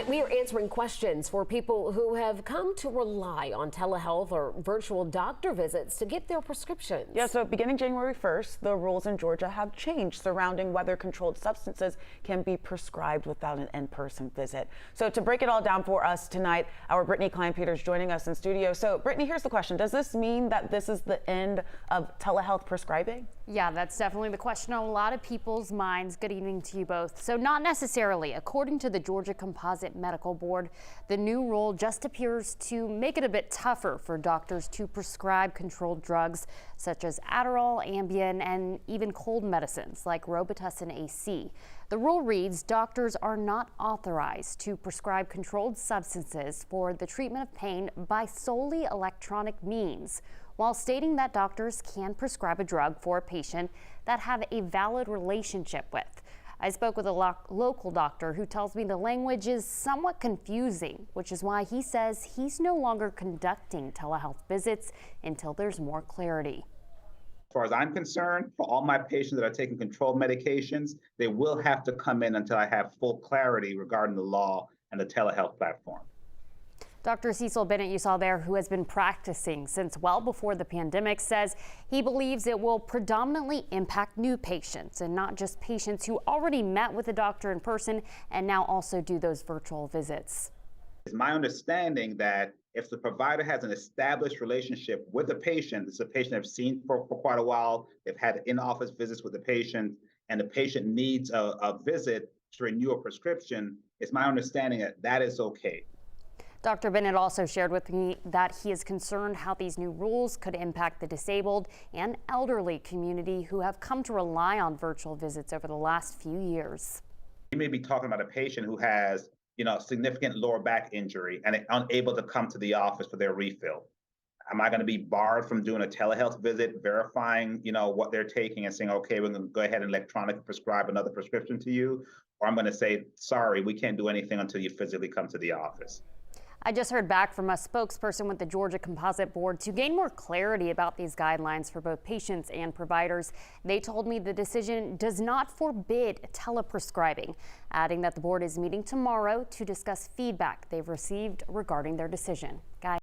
We are answering questions for people who have come to rely on telehealth or virtual doctor visits to get their prescriptions. Yeah, so beginning January 1st, the rules in Georgia have changed surrounding whether controlled substances can be prescribed without an in-person visit. So to break it all down for us tonight, our Brittany Klein-Peters joining us in studio. So Brittany, here's the question. Does this mean that this is the end of telehealth prescribing? Yeah, that's definitely the question on a lot of people's minds. Good evening to you both. So not necessarily. According to the Georgia Composite Medical Board, the new rule just appears to make it a bit tougher for doctors to prescribe controlled drugs such as Adderall, Ambien, and even cold medicines like Robitussin AC. The rule reads, doctors are not authorized to prescribe controlled substances for the treatment of pain by solely electronic means, while stating that doctors can prescribe a drug for a patient that have a valid relationship with. I spoke with a local doctor who tells me the language is somewhat confusing, which is why he says he's no longer conducting telehealth visits until there's more clarity. As far as I'm concerned, for all my patients that are taking controlled medications, they will have to come in until I have full clarity regarding the law and the telehealth platform. Dr. Cecil Bennett, you saw there, who has been practicing since well before the pandemic, says he believes it will predominantly impact new patients and not just patients who already met with a doctor in person and now also do those virtual visits. It's my understanding that if the provider has an established relationship with the patient, it's a patient they've seen for quite a while, they've had in-office visits with the patient, and the patient needs a visit to renew a prescription, it's my understanding that that is okay. Dr. Bennett also shared with me that he is concerned how these new rules could impact the disabled and elderly community who have come to rely on virtual visits over the last few years. You may be talking about a patient who has, significant lower back injury and unable to come to the office for their refill. Am I going to be barred from doing a telehealth visit, verifying, what they're taking and saying, okay, we're going to go ahead and electronically prescribe another prescription to you? Or I'm going to say, sorry, we can't do anything until you physically come to the office. I just heard back from a spokesperson with the Georgia Composite Board to gain more clarity about these guidelines for both patients and providers. They told me the decision does not forbid teleprescribing, adding that the board is meeting tomorrow to discuss feedback they've received regarding their decision. Guys.